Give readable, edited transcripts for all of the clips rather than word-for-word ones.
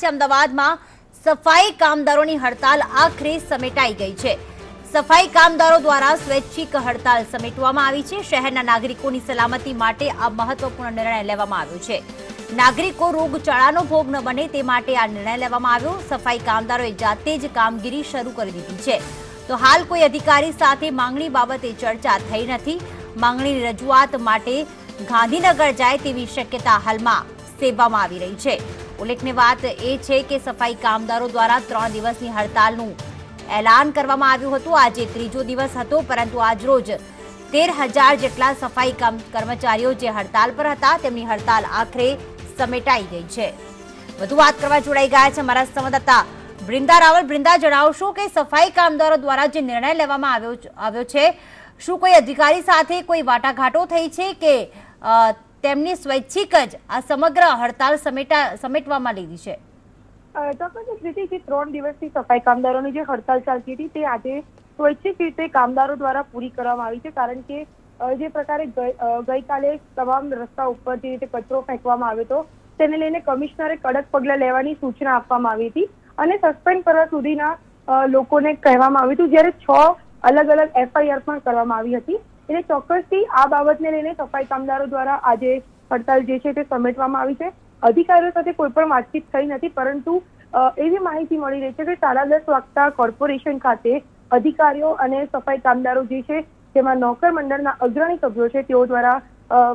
અમદાવાદમાં સફાઈ કામદારોની હડતાલ આખરે સમેટાઈ ગઈ છે। સફાઈ કામદારો દ્વારા સ્વૈચ્છિક હડતાલ સમેટવામાં આવી છે। શહેરના નાગરિકોની સલામતી માટે આ મહત્વપૂર્ણ નિર્ણય લેવામાં આવ્યો છે। નાગરિકો રોગચાળાનો ભોગ ન બને તે માટે આ નિર્ણય લેવામાં આવ્યો। સફાઈ કામદારોએ જાતે જ કામગીરી શરૂ કરી દીધી છે। તો હાલ કોઈ અધિકારી સાથે માંગણી બાબતે ચર્ચા થઈ નથી। માંગણીની રજૂઆત માટે ગાંધીનગર જાય તેવી શક્યતા હાલમાં સેવવામાં આવી રહી છે। ઉલ્લેખનીય વાત એ છે કે સફાઈ કામદારો દ્વારા 3 દિવસની હડતાલનું એલાન કરવામાં આવ્યું હતું। આજે ત્રીજો દિવસ હતો, પરંતુ આજરોજ 13,000 જેટલા સફાઈ કર્મચારીઓ જે હડતાલ પર હતા તેમની હડતાલ આખરે સમેટાઈ ગઈ છે। વધુ વાત કરવા જોડાઈ ગયા છે અમારા સંવાદદાતા બ્રિંદા રાવલ। બ્રિંદા, જણાવશો કે સફાઈ કામદારો દ્વારા જે નિર્ણય લેવામાં આવ્યો છે, શું કોઈ અધિકારી સાથે કોઈ વાટાઘાટો થઈ છે કે તેમની સ્વૈચ્છિક જ આ સમગ્ર હડતાલ સમેટવામાં લીધી છે? ચોક્કસ રીતે જે 3 દિવસની સફાઈ કામદારોની જે હડતાલ ચાલતી હતી તે આજે સ્વૈચ્છિક રીતે કામદારો દ્વારા પૂરી કરવામાં આવી છે। કારણ કે જે પ્રકારે ગઈકાલે તમામ રસ્તા ઉપર જે રીતે કચરો ફેંકવામાં આવ્યો હતો તેને લઈને કમિશનરે કડક પગલાં લેવાની સૂચના આપવામાં આવી હતી અને સસ્પેન્ડ કરવા સુધીના લોકોને કહેવામાં આવ્યું હતું, જ્યારે 6 અલગ અલગ FIR પણ કરવામાં આવી હતી। એટલે ચોક્કસથી આ બાબતને લઈને સફાઈ કામદારો દ્વારા આજે હડતાલ જે છે તે સમેટવામાં આવી છે। અધિકારીઓ સાથે કોઈ પણ વાતચીત થઈ નથી, પરંતુ એવી માહિતી મળી રહી છે કે 10:30 વાગતા કોર્પોરેશન ખાતે અધિકારીઓ અને સફાઈ કામદારો જે છે તેમાં નોકર મંડળના અગ્રણી સભ્યો છે તેઓ દ્વારા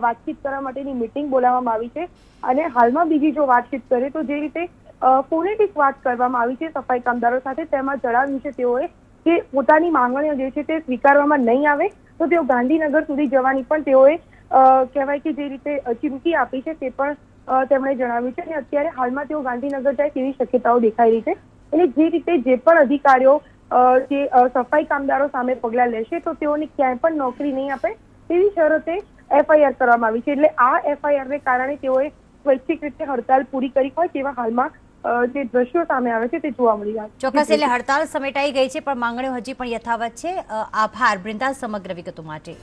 વાતચીત કરવા માટેની મીટિંગ બોલાવવામાં આવી છે। અને હાલમાં બીજી જો વાતચીત કરીએ તો જે રીતે ફોનેટિક વાત કરવામાં આવી છે સફાઈ કામદારો સાથે, તેમાં જણાવ્યું છે તેઓએ કે પોતાની માંગણીઓ જે છે તે સ્વીકારવામાં નહીં આવે તો તેઓ ગાંધીનગર સુધી જવાની પણ તેઓએ કહેવાય કે જે રીતે ચીમકી આપી છે તે પણ તેમણે જણાવ્યું છે। અને અત્યારે હાલમાં તેઓ ગાંધીનગર જાય તેવી શક્યતાઓ દેખાઈ રહી છે। એટલે જે રીતે જે પણ અધિકારીઓ જે સફાઈ કામદારો સામે પગલાં લેશે તો તેઓને ક્યાંય પણ નોકરી નહીં આપે તેવી શરતે FIR કરવામાં આવી છે। એટલે આ FIR ને કારણે તેઓએ સ્વૈચ્છિક રીતે હડતાલ પૂરી કરી હોય તેવા હાલમાં જે દ્રશ્યો સામે આવે છે તે જોવા મળી રહ્યા છે। ચોક્કસ, એટલે હડતાલ સમેટાઈ ગઈ છે પણ માંગણીઓ હજી પણ યથાવત છે। આભાર બ્રિંદા સમગ્ર વિગતો માટે।